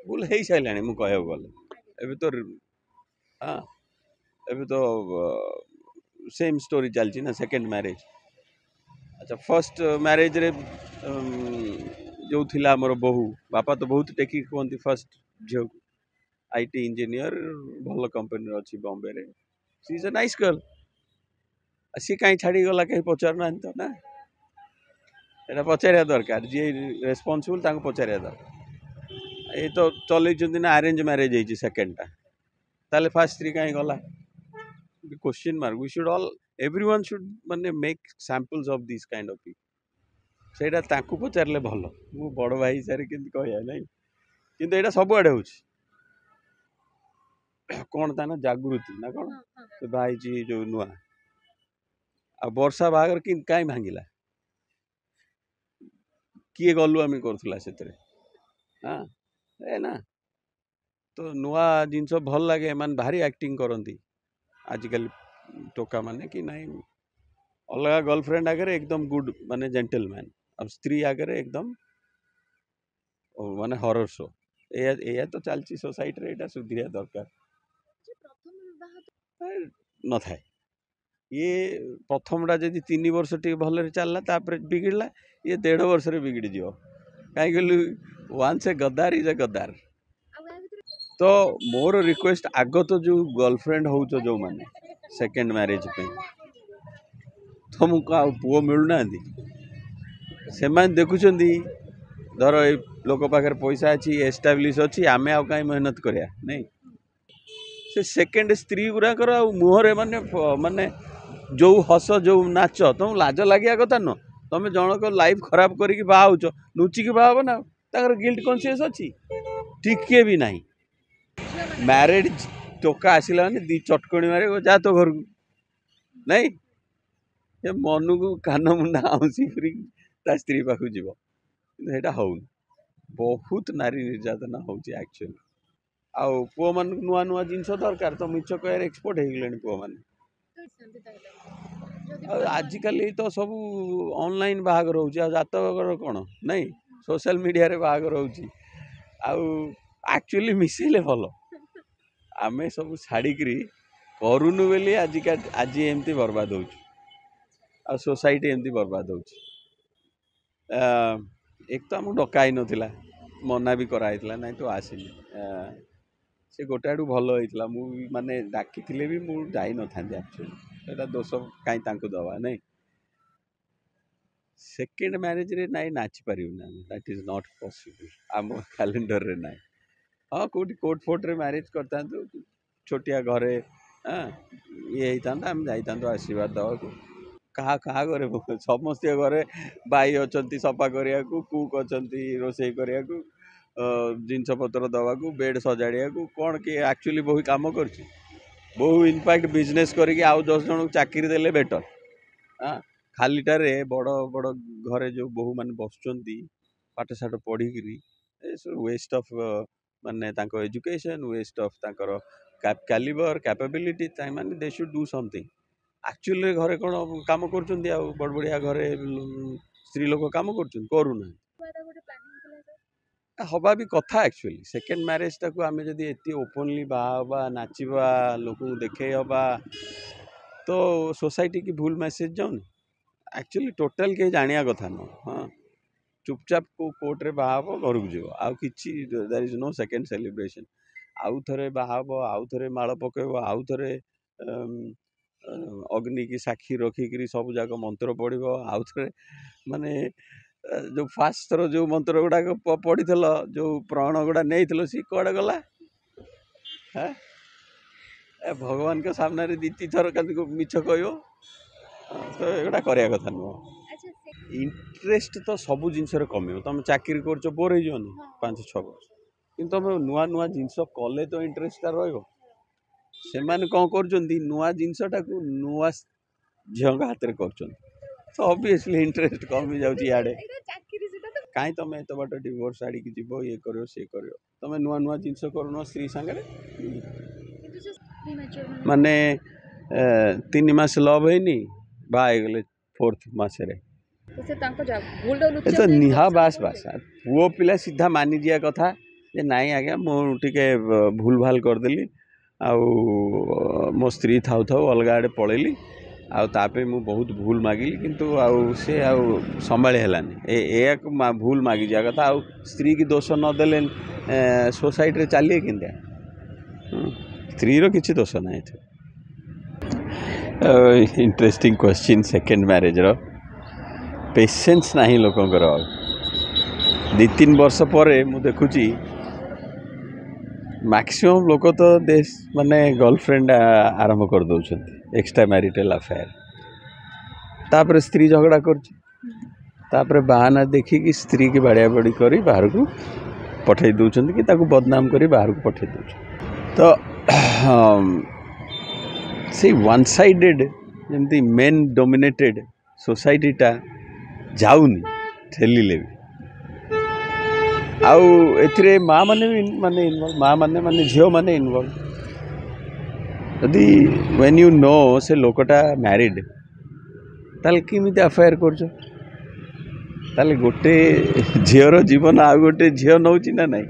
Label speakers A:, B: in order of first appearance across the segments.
A: भूल हो सारा मुझे कह गले एबे तो हाँ एबे तो सेम स्टोरी चलती ना सेकंड मैरिज अच्छा फर्स्ट मैरिज रे जो थिला मोर बहु बापा तो बहुत टेकी कहती फर्स्ट झील को आईटी इंजीनियर भल कंपनी अच्छी बॉम्बे रे सी is a nice girl she कहीं छाड़ी गला कहीं पचार ना तो ना एटा पचारिया दरकार जी रेस्पॉन्सिबल पचारिया दरकार ये तो चल ना अरेंज मैरिज होती सेकेंड टा ताले फास्ट थ्री कहीं गला question mark we should all everyone should माने make samples of this kind of people सेटा ताकू पचारले भल मु बड़ भाई हिसाब से कहया नहीं किंतु एटा सब आड़े होची कौन ता ना जागृति ना कौन से भाई जी जो नुआ आ वर्षा बागर कि कहीं भांगिला किए गलु आम करूला से हाँ ए ना तो नुआ जिनस भल लगे एम भारी एक्टिंग करती आजिकल टोका माने कि नहीं अलग गर्लफ्रेंड आगे एकदम गुड माने जेंटलमैन अब स्त्री आगे एकदम माने हॉरर शो ए तो चलती सोसाइटी रे सुधरिया दरकार न था ये प्रथमटा जब 3 वर्ष टी भल चलला बिगड़ला ये 1.5 वर्ष बिगड़ जाओ कहीं कहलु वंस ए गद्दार इज ए गद्दार तो मोर रिक्वेस्ट आग तो जो गर्लफ्रेंड हो जो माने सेकेंड मैरिज पे तुमको पुओ मिलूना से देखुं धर ये लोक पाखे पैसा अच्छी एस्टाब्लीश अच्छी आम आउ कहीं मेहनत करिया नहीं से सेकेंड स्त्री गुराकर मुहरे माने माने जो हस जो नाच तुम लाज लगे कथा न तुम जनक लाइफ खराब करके बाहाउच लुचिकी बाहब ना गिल्ट कॉन्शियस अच्छी टिके भी नहीं मैरिज टोका आसला माने दी चटकणी मारे जा तो घर नहीं ये मन को कान मुंडा आउसी स्त्री पाखु जीव कि हो बहुत नारी निर्यातना होची एक्चुअली आउ पुओ मान नुआ नुआ जिनस दरकार तो मिछ कह एक्सपोर्ट हो गले पुओ मैंने आजिकल तो सब ऑनलाइन बाहागर हो जातक कौन नहीं सोशल मीडिया रे बाहागर होची एक्चुअली मिसेले भल आमे सब छाड़िकी करूनु बोली आज एमती बर्बाद हो सोसाइटी एमती बर्बाद हो एक तो आम डका ही नाला मना भी कराइला ना तो आसनी से गोटे आड़ू भल होता माने डाकी भी मुझे जाई न था एक्चुअली दोष कहीं दवा नहीं सेकेंड मैरिज रे नाई नाची पारूना दैट इज नॉट पॉसिबल आम कैलेंडर रे नाई हाँ कौटी कोर्ट फोर्ट रे मैरिज करता छोटिया घरे हाँ ये होता आम जाता आशीर्वाद दवा कहा कहा घरे समस्त घरे भाई अच्छा सफा करने को कुक अच्छा रोसे करने को जिनस पतर दवा को बेड सजाड़िया को कौन किए एक्चुअली बहु कम कर बहु इनफैक्ट बिजनेस करके आउ 10 जन चाकरी देले बेटर हाँ खालीटार बड़ बड़ घरे जो बहु मान बसुँच पाठ साठ पढ़ी वेस्ट ऑफ माने education waste of calibre capability माने they should do something actually घरे कौन काम कर बड़ बढ़िया घरे स्त्री लोक काम करूना हवा भी कथा एक्चुअली सेकेंड मैरिज टाक आम जब ये ओपनली बाहा नाचवा लोक देखे हवा तो सोसाइटी की भूल मैसेज जाऊन एक्चुअली टोटाल कहीं जाना कथा न हाँ चुपचाप को कोर्ट रे बाहाब घर को जीव आउ कि there is no second celebration आउ थे बाहाब आउ थे माड़ पकेब आउ थे अग्नि की साक्षी रखिक सब जाक मंत्र पढ़ आउ थे माने जो फास्ट थर जो मंत्र गुड़ाक पढ़ी जो प्रण गुड़ा नहीं सी कड़े गला हाँ भगवान के सामने दी थर मिछ कह तो एगुड़ा करा कथा नुह इंटरेस्ट तो सब जिनस कम तुम चाकरी कर बोर हो 5-6 वर्ष कि तुम नुआ नुआ जिनस कले तो इंटरेस्ट से कौन कर नुआ जिनसटा को नुआ झील हाथ में कर ऑब्वियसली इंटरेस्ट कम ही जाए कहीं तुम एत बाट डिवोर्स आड़ की जीव ये कर सी कर तुम नुआ नुआ जिनस कर स्त्री सांगे माने 3 मास लव है बागले 4th मासरे तो निहा बास बास पुओ पिला सीधा मानि दिया कथा ଯେ ନାଇଁ ଆଜ୍ଞା ମୁଁ ଟିକେ ଭୁଲ ଭାଲ କରିଦେଲି ଆଉ ମୋ ସ୍ତ୍ରୀ ଥାଉ ଥାଉ ଅଲଗା ଆଡ଼େ ପଳେଇଲି ଆଉ ତା ପାଇଁ ମୁଁ ବହୁତ ଭୁଲ ମାଗିଲି କିନ୍ତୁ ଆଉ ସେ ଆଉ ସମ୍ଭାଳି ହେଲାନି ଏହାକୁ ଭୁଲ ମାଗିଯିବା କଥା ଆଉ ସ୍ତ୍ରୀ କି ଦୋଷ ନଦେଲେ ସୋସାଇଟିରେ ଚାଲିବେ କେମିତିଆ ସ୍ତ୍ରୀର କିଛି ଦୋଷ ନାହିଁ ଏଥିରେ ଇଣ୍ଟରେଷ୍ଟିଂ କ୍ୱେଶ୍ଚିନ୍ ସେକେଣ୍ଡ ମ୍ୟାରେଜ୍ର ପେସେନ୍ସ ନାହିଁ ଲୋକଙ୍କର ଆଉ 2-3 ବର୍ଷ ପରେ ମୁଁ ଦେଖୁଛି मैक्सिमम लोक तो देश माने गर्लफ्रेंड आरंभ कर दौरान एक्सट्रा मैरिटल अफेयर तापर स्त्री झगड़ा कर बहाना देखिकी स्त्री की बाड़िया बाड़ी कर बाहर को पठे दौरान कि ताकू बदनाम कर बाहर को पठे दौरान तो से वन साइडेड जमती मेन डोमिनेटेड सोसाइटीटा जाऊनी ठेलिले भी आउ एथिरे माँ माने भी माने इनवॉल्व माँ माने माने झियो माने इनवॉल्व यदि व्हेन यू नो से लोकटा मैरिड ताल किमिति अफेयर करछो ताले गोटे झियोर जीवन आ गोटे झियो नौची ना नहीं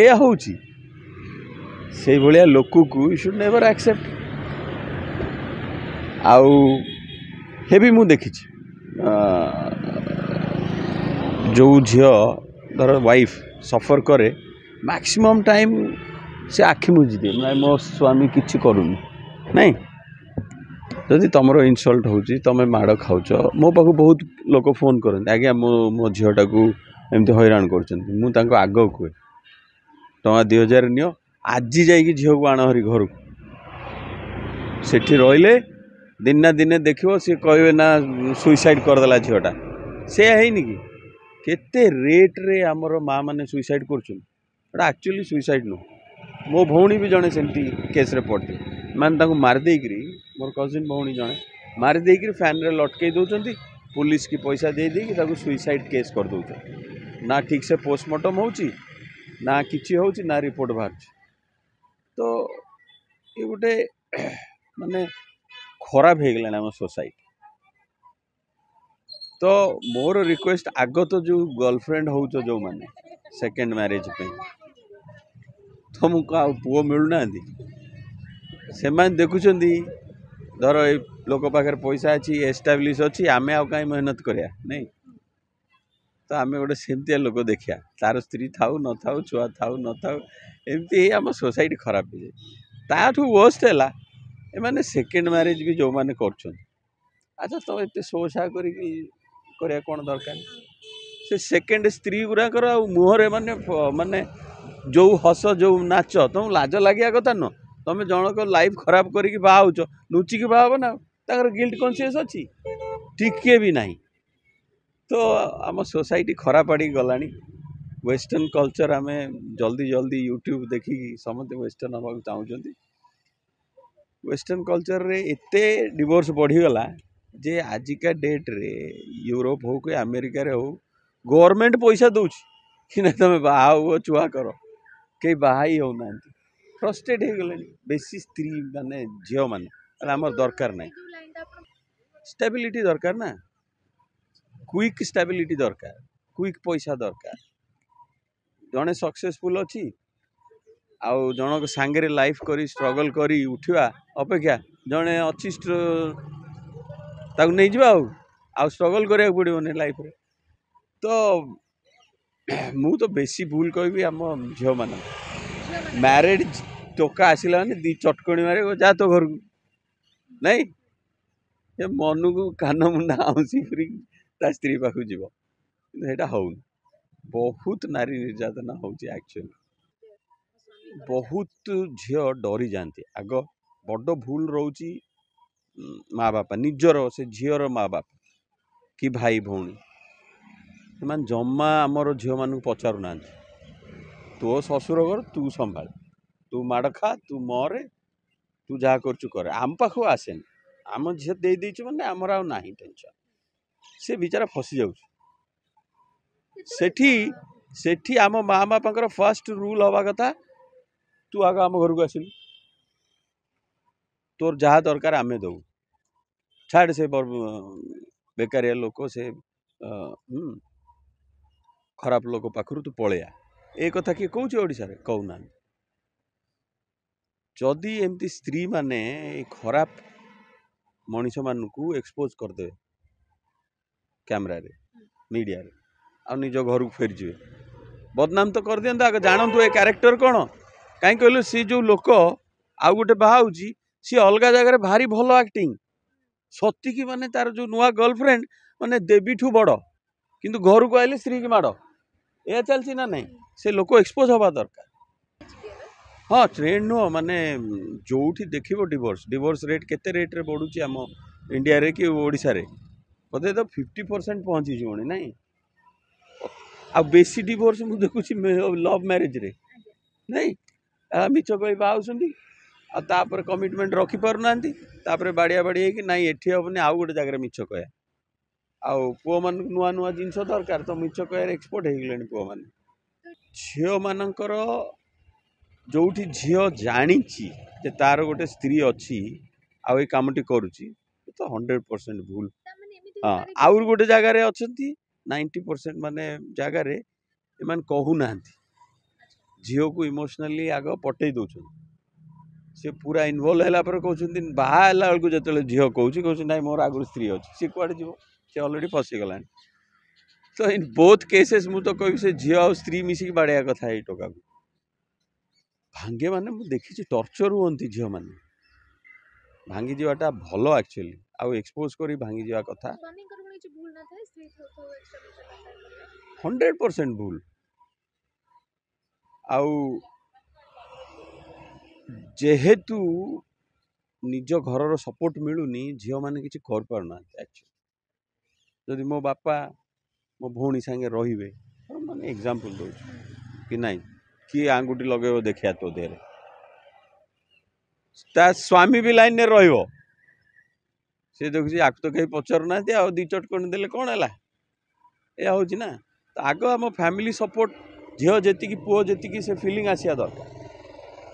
A: ए होउची से भलिया लोकू को यू शुड नेवर एक्सेप्ट आउ हे भी मु देखिछि जो झियो धर वाइफ सफर करे मैक्सिमम टाइम से आखि मुझी दिए ना मो स्वामी किसी करूनी नहीं जदि तुम इनसल्ट होची तुम माड़ खाऊच मो पाक बहुत लोक फोन करते आज्ञा मो झीटा को एमती हैरान कर आग कहे टଙ୍କା 2000 नियो आज जाइए झील को आण हरी घर को सेठी रहिले दिन ना दिने देखो सी कहे ना सुइसाइड करदेला झीटा से है कि केते रेट रे आमर माँ मैंने सुइसाइड कर एक्चुअली सुइसाइड नुह मो भौणी भी जड़े सेमती केस रे पड़ती मैंने मारिदेकरी मोर कजिन भौणी जड़े मारिदेकरी फैन रे लटकई दौरान पुलिस की पैसा दे देकी सुइसाइड केस कर दौरान ना ठीक से पोस्टमार्टम होची ना किसी होची ना रिपोर्ट बाहर तो ये गोटे माने खराब हो गला आम सोसाइटी तो मोर रिक्वेस्ट आग तो जो गर्लफ्रेंड हो जो माने सेकेंड मैरिज पे तुमको पुओ मिलूना से देखुं धर ये लोक पाखे पैसा अच्छी एस्टाब्लीश अच्छी आम आउ कहीं मेहनत करिया नहीं तो आम गोटे सेमतिया लोक देखिया तार स्त्री थाऊ न थाऊ छुआ थाऊ न थाऊ एमती आम सोसाइटी खराब हो जाए ताठू वर्स्ट है एमाने सेकेंड मैरिज भी जो मैंने कर अच्छा तुम एत सोसा कर कौन दरकार से सेकेंड स्त्री गुराकर मुहरे माने माने जो हस जो नाच तुम लाज लगे कथा न तुम जनक लाइफ खराब करके बाहाउच लुचिकी बाहब ना गिल्ट कॉन्शियस अच्छी टिके भी नहीं तो आम सोसाइटी खराब आड़ी गला वेस्टर्न कल्चर आम जल्दी जल्दी यूट्यूब देखी समस्त वेस्टर्न हवा चाहते वेस्टर्न कल्चर रे एते डिवोर्स बढ़ीगला जे आजिका डेट रे यूरोप हो कि अमेरिका रे हो गवर्नमेंट पैसा दौच कि ना तुम बाहा हुआ चुआ कर कई बाहा होना फ्रस्ट्रेट हो गले बेसी स्त्री माने झील माने आम दरकार ना स्टेबिलिटी दरकार ना क्विक स्टेबिलिटी दरकार क्विक पैसा दरकार जड़े सक्सेसफुल अच्छी आउ जनक सांगे लाइफ करी स्ट्रगल करी उठा अपेक्षा जड़े अच्छी नहीं जा स्ट्रगल करा पड़ो लाइफ रे तो मु तो बेसी भूल कहि आम झील मान मैरिड टोका आसला माने दी चटकणी मारे जा तो घर को नहीं ये मन को कान मुंडा आउसी स्त्री पाखु जीव कि हो बहुत नारी निर्यातना होक्चुअली बहुत झील डरी जाती आग बड़ भूल रोची माँ बापा निजर से झीर माँ बाप कि भाई भौणी से जमा आमर झील मान पचारू ना तो ससुर घर तू संभाल तू माड़ खा तू मरे तू जहाँ कर आम पाख आसे आम झील दे देचु माने आमर आ ना टेंशन से बेचारा फसी जाऊँ सेठी आम माँ बापा फर्स्ट रूल हवा कथा तू आग आम घर को आसिलु तोर जहाँ दरकार आमे दबू छाड़ से बेकारिया लोक से खराब लोक पाखु तू पलैया ए कथा किए कौच ओडिशा रे कहूना जदि एमती स्त्री माने खराब मनीष मानू एक्सपोज करदे कैमरा रे मीडिया रे आ निज घर को फेरी जी बदनाम तो कर दियंता आगे जानतु ए कैरेक्टर कौन कहीं कहलु सी जो लोक आउ गोटे बाहा सी अलग जगह भारी भल एक्टिंग सतिकी माने तार जो नुआ गर्लफ्रेंड माने देवी ठू बड़ किंतु घर को आइले स्त्री की माड़ या चलती ना नहीं से लोक एक्सपोज हवा दरकार हाँ ट्रेंड नुह माने जो देखो डिवोर्स रेट केते रेट रे बढ़ुची आम इंडिया रे कि ओडिशा रे बोधे तो 50% पहुंची जीवनी नहीं आ बेसी डिवोर्स मु देखुची लव मैरिज रे नहीं मिछ कही बाहुंट आपर कमिटमेंट रखी पार ना बाड़िया बाड़ी कि नाई एठी हेनी आउ गोटे जगह मिछ कह आउ पुओ मान नुआ नुआ जिनस दरकार तो मिछ कह एक्सपोर्ट हो गले पुओ मान झील मानकर जो झील जानी तार गोटे स्त्री अच्छी आउ ये कमटी करुच्ची तो 100% भूल हाँ आउ गोटे जगार अच्छा 90% माने जगार एम कहूना झील को इमोशनली आग पटई दौरान सी पूरा इनवल्व है कहते बाहला बेलू जो झील कौन ना मोर आगुरी स्त्री अच्छी सी कड़े जीव सी अलरेडी फसीगला तो इन बोथ केसेस मु तो कह झील आ स्त्री मिसिक बाड़िया कथा ये टोका को भांगे माने मु देखी टर्चर हुंती झील मैंने भांगी जावाटा भल एक्चुअली आउ एक्सपोज करी भांगी जावा कथा 100% भूल आउ जेहेतु निज घर सपोर्ट मिलूनी झील मैंने किसी कर पारना जदि मो बापा मो भौणी सांगे रहिबे माने एग्जांपल दो कि नहीं किए आंगुठी लगे देखिया तो देहरे ता स्वामी भी लाइन ने रहिबो से देखुची आक तो कहीं पचारू ना आ दी चटकणी देले कौन है या हूँ ना तो आग आम फैमिली सपोर्ट झील जी पुओ जी से फिलिंग आसिया दरकार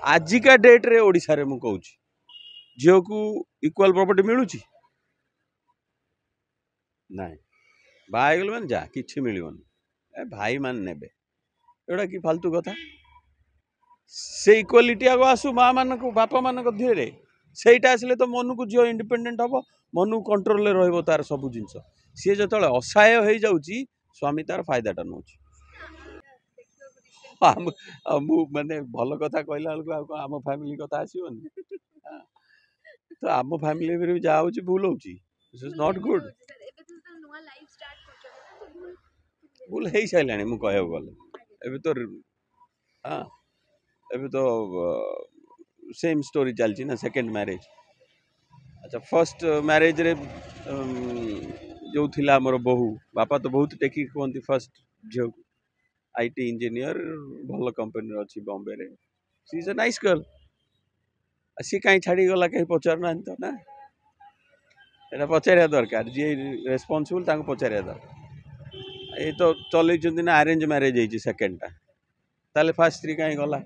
A: आजिका डेट रे ओडिशा रे मु कहूँ झील को इक्वाल प्रॉपर्टी मिलूची नाई बाहर मैंने जा कि मिलनी भाई मान ने एटा कि फालतू कथा से इक्वालिटी आग आसू माँ मान बापा मान धीरे सेटा आसले तो मन को झील इंडिपेंडेंट हम मन को कंट्रोल रहिबो तार सब जिनस सी जो असहाय हो जाऊँगी स्वामी तार फायदाटा नौ माने भल कथा कहला बेलू आम फैमिली कथा आसोनी तो आम फैमिली भी जहाँ हो भूल हो नॉट गुड भूल हो सारे मुझे कह गले तो हाँ एबे तो सेम स्टोरी चलती ना सेकंड मैरिज अच्छा फर्स्ट मैरिज रे जो थिला मोर बहु बापा तो बहुत टेकी कहती फर्स्ट झील को आईटी इंजीनियर भल कंपनी अच्छी बॉम्बे रे सी is a nice girl she कहीं छाड़ी गला कहीं पचार ना तो ना एटा पचारिया दरकार जी रेस्पॉन्सिबल पचारिया दरकार ये तो चल ना अरेंज मैरिज है सेकेंडटा ताले फास्ट स्त्री कहीं गला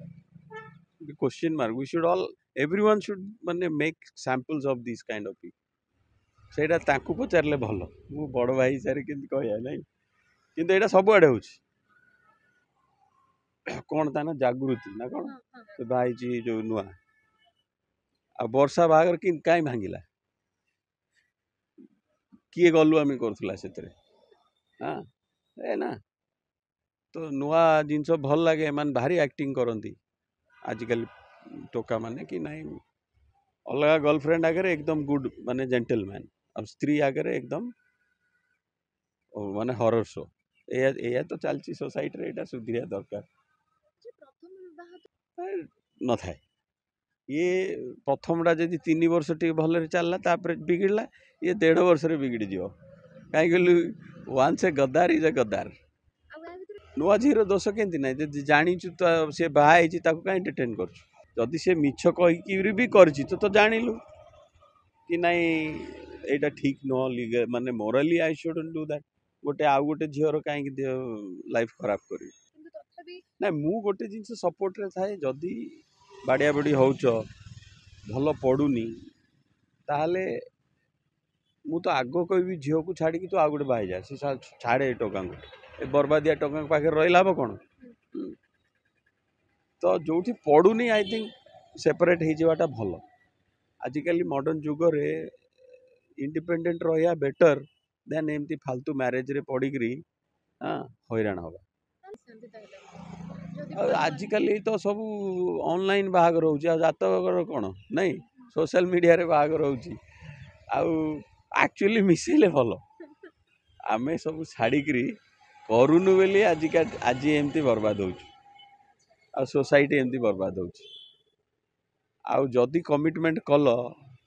A: question mark we should all everyone should माने make samples of this kind of people सेटा ताकू पचारले भल मु बड़ भाई सारे केंती कहया नहीं किंतु एटा सब आड़े होची कौन था ना जागृति ना कौन तो भाई जी जो नुआ आ वर्षा बागर कि कहीं भांगिला किए गलु आम करूला से हाँ ए ना तो नुआ जिनस भल लगे एम भारी एक्टिंग करती आजिकल टोका माने कि नहीं अलग गर्लफ्रेंड आगे एकदम गुड माने जेंटलमैन अब स्त्री आगे एकदम माने हॉरर शो या तो चलती सोसाइटी रे एटा सुधरिया दरकार न थाए ये प्रथमटा जब 3 वर्ष टी भल चलला बिगड़ला ये 1.5 वर्ष बिगड़ी जीव कहीं कहलु वंस ए गद्दार इज ए गद्दार नुआ झीर दोष केंती ना जाचु तो सी बाहर कहीं डिटेन कर सी मिछ कहीकि भी कर तो जानिलु कि नहीं एटा ठीक नुह लीगल माने मोराली आई शुडंट डू दैट गोटे आउ गोटे झीर कहीं लाइफ खराब कर ना मु गोटे जिन सपोर्ट रे थाए जदि बाड़िया बाड़ी होच भल पड़ुनी ताहले मु तो आग कह झील को छाड़ी तू आ गोटे बाई जा छाड़े टोका बर्बादिया टोका पाखे रही लाभ कौन तो जोठी पड़ुनी आई थिंक सेपरेट हो जावाटा भल आजिकल मॉडर्न जुग रे इंडिपेंडेंट रहा बेटर देन एमती फालतू मैरेज रे पड़िकी हाँ हैरान हवा आजिकल तो सब ऑनलाइन बाहागर हो जातकर कौन नहीं सोशल मीडिया रे बाहागर हो एक्चुअली मिसेले भल आम सब छाड़िकी करूनु बोली आज एमती बर्बाद हो सोसाइटी एमती बर्बाद हो जदि कमिटमेंट कल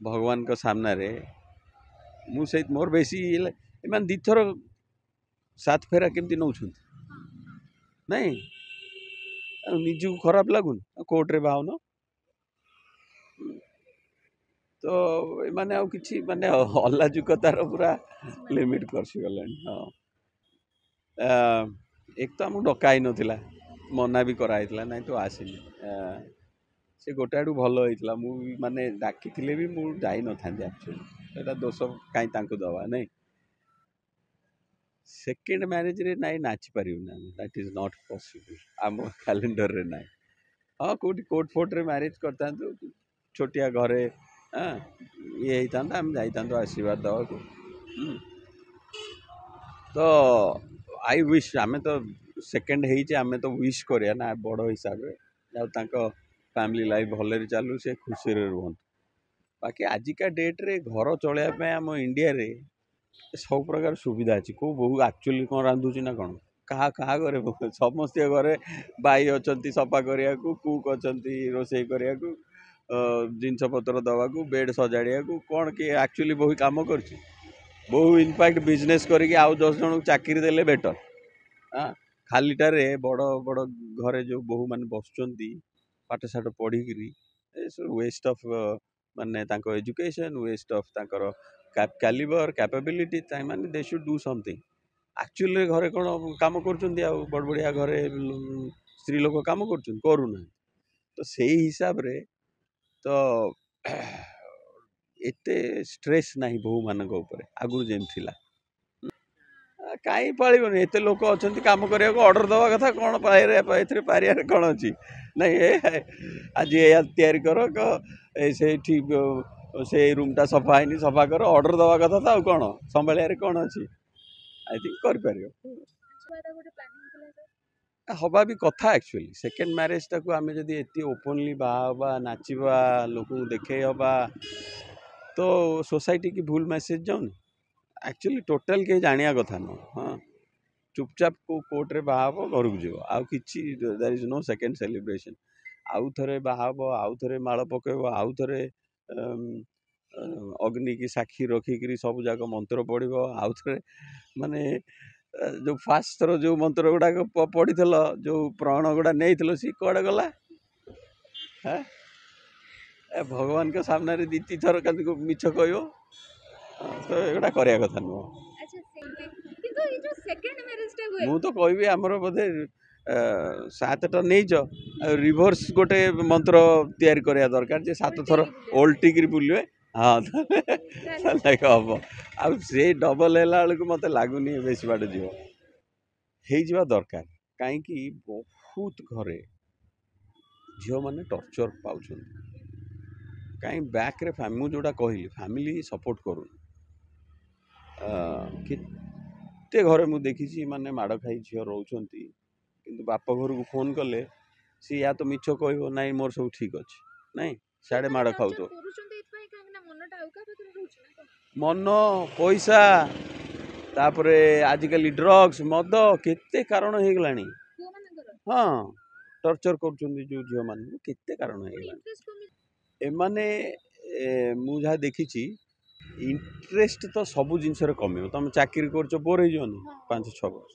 A: भगवान को सामने रे मुझे मोर बेसी इन दीथर सात फेरा केमती नौ नहीं निजू खराब लगुन कोर्ट रे बाहन तो माने आउ किछि माने अलाजुकतार पूरा लिमिट करसी गलानी हाँ एक तो आमको डका ही नथिला मना भी कराइला नहीं तो आसिनी से गोटे आड़ू भल होता मु माने डाकी भी मु जाई न था एक्चुअली एटा दोष कहीं तांको दवा नहीं सेकेंड मैरिज रे नाई नाची पारिबना दैट इज नॉट पॉसिबल आम कैलेंडर रे नाई हाँ कोटी कोर्ट फोर्ट रे मैरिज करता छोटिया घरे हाँ ये होता आम जाता आशीर्वाद दवा को तो आई विश आमे तो सेकेंड आमे तो विश करिया ना बड़ हिसाब रे फैमिली लाइफ भले चलू से खुशी रुहतु बाकी आजिका डेट रे घर चलैया आम इंडिया रे सब प्रकार सुविधा अच्छी कौ बहु एक्चुअली कौन रांधुची ना कौन क्या क्या घरे समस्त घरे बाई अच्छा सफा करने को कुक अच्छा रोसे करने को जिनस पतर दवा को बेड सजाड़िया को कौन किए एक्चुअली बहु कम कर बहु इनफैक्ट बिजनेस करके आउ 10 जन को चाकरी देले बेटर हाँ खालीटार बड़ बड़ घरे जो बहु मान बसुँच पाठ साठ पढ़ी वेस्ट ऑफ माने तांको एजुकेशन वेस्ट ऑफ तांकर कैलिबर कैपेबिलिटी माने they should do something actually घरे कौन काम कर बड़ बढ़िया घरे स्त्री लोक काम करूना तो से हिसाब रे तो एते स्ट्रेस नहीं बहु मान आगु जेम थिला कहीं पाने एत लोक अच्छा कम करने को ऑर्डर दवा कथा कौन पारे कौन अच्छी नहीं आज या तैयारी कर से रूमटा सफा है सफा कर ऑर्डर दवा कथा था कौन संभाल कौन अच्छी आई थिंक कर हवा भी कथा एक्चुअली सेकेंड मैरेज टाक आम जब ये ओपनली बाहा नाचवा लोक देखे हवा तो सोसाइटी की भूल मैसेज जाऊन एक्चुअली टोटाल कहीं जाना कथा न हाँ चुपचाप को कोर्ट रे बाहा घर को जीव आउ कि there is no second celebration आउ थे बाहा आउ थे माड़ पकेब आउ थे अग्नि की साक्षी रखिकी सब जाक मंत्र पढ़ आउ थे माने जो फास्ट थर जो मंत्र गुड़ाक पढ़ी जो प्रण गुड़ा नहीं सी कड़े गला हाँ भगवान के सामने दी थर मिछ कह तो एगुड़ा करवा कथा नुह मु तो कहबी आमर बोधे 7टा नहीं रिभर्स गोटे मंत्र तैयारी करवा दरकार जे 7 थर ओल्टिक बुलवे हाँ हम आ डबल है मत लगुनि बेस बाट जीव दरकार कहीं बहुत घरे झील मैंने टर्चर पाँच कहीं बैक रे फैमिली जोड़ा कहली फैमिली सपोर्ट करू केते घरे मुझे देखी माने माड़ खाई झील रोच बाप घर को फोन कले सी या तो मिछ कह ना मोर सब ठीक अच्छे नाई साढ़े माड़ खाऊ तो मन पैसा तापरे आजिकल ड्रग्स मद केते कारण हो गला हाँ टर्चर कर झील मान केते कारण हो गला एमाने मुझा देखी इंटरेस्ट तो सबू जिनस कम तुम चाकरी कर बोर हो 5-6 वर्ष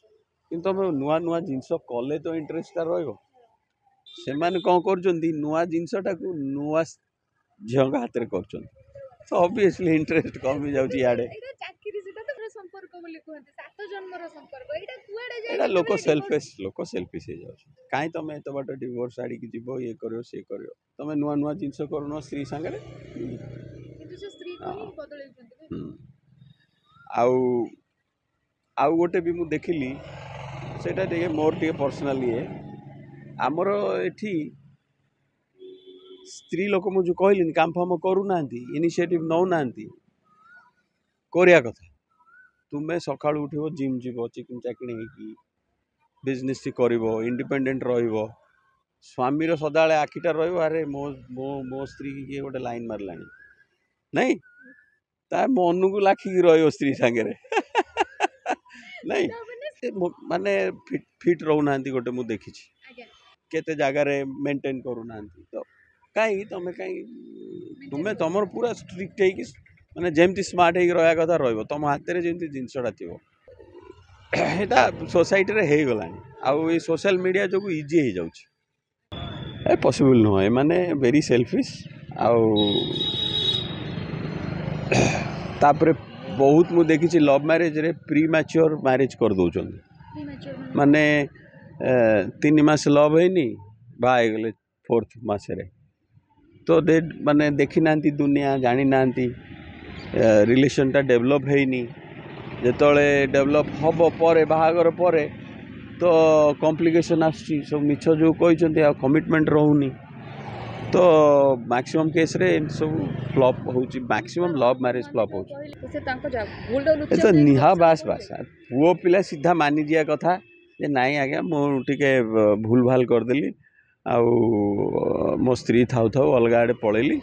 A: कि तुम नुआ नुआ जिनस कले तो इंटरेस्टा से कौन कर नुआ जिनसटा को नुआ झील हाथ में कर ऑब्वियसली इंटरेस्ट कम जाऊँ इे लोक सेल्फिश हो जाए कहीं तुम एत बाट डिवोर्स आड़ी जीव ये कर सी कर तुम नुआ नुआ जिनस कर स्त्री सांगे आउ गोटे भी मुझे देखिली सेटा मोर टे पर्सनाल ये आमर एठी स्त्री लोक मुझे कहली काम फाम करूना इनिशिएटिव नौना करिया कथा तुम्हें सका उठो जिम जीव चिकन चाकणी हो बिजनेस कर इंडिपेंडेंट रो स्वामीर सदा आखिटा रे मो मो मो स्त्री की किए गोटे लाइन मारला नहीं ता मन को लाखिकी स्त्री सांगे नहीं माने फिट रोना गोटे मुझे देखी केते जगार मेंटेन करूना तो कहीं तुम कहीं तुम्हें तुम पूरा स्ट्रिक्ट है माने जेमती स्मार्ट है रहा कथा रही तुम हाथ में जमी जिनसा थी यहाँ सोसाइटी रे हो गला आउ ये सोशल मीडिया जो इजी हो जाए पॉसिबल नुह माने वेरी सेल्फिश आउ तापरे बहुत मुझे देखी लव मैरिज रे प्री मैच्योर मैरिज कर दौरान माने 3 मास लव है बागले 4th मासरे तो दे माने देखी ना दुनिया जानी ना रिलेशन टा डेवलप है जिते डेवलप हम पर बाहागर पर तो कॉम्प्लिकेशन आसुची सब मिछ जो कहते कमिटमेंट रोनी तो मैक्सिमम केस रे सब फ्लॉप होची मैक्सिमम लव मैरिज फ्लॉप होची तो निहा बास बास पुओ पिला सीधा मानि जिया कथा जे नाई आज्ञा मुझे भूल भाल करदेली आउ मो स्त्री थाउ थाउ अलग आड़े पलैली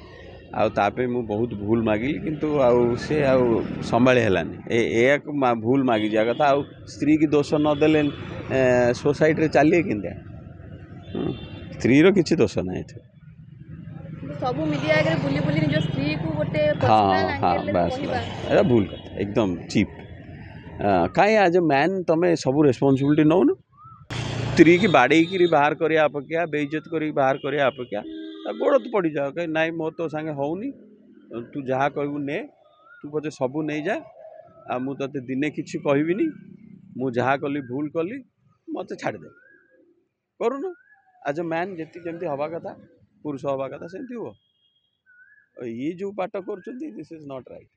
A: आउे मु बहुत भूल मागिली किंतु से संभाली है भूल मागी जा कथा आउ स्त्री की दोष नदेले सोसाइटी रे चलिए कि स्त्री रो किसी दोष ना
B: सब मीडिया आगे बुली बुली निज स्त्री को गोटे
A: हाँ हाँ बस बस भूल कथा एकदम चीप कहीं आज मैन तुम सब रेस्पॉन्सिबिलिटी नौ न स्त्री की बाड़े बाहर करने अपेक्षा बेइज्जत कर बाहर करने अपेक्षा गोड़ तो पड़ जाओ कहीं नाई मो तो सांगे होनी तू जहाँ कहू ने तू पचे सबू नहीं जा आ मु ते दिने किसी कहबिनी मु जहाँ कली भूल कली मत छाड़दे करूँ आज मैन जी जमी हवा कथा पुरुष हवा कथा सेमती हो ये जो पाठ कर दिस इज नॉट राइट।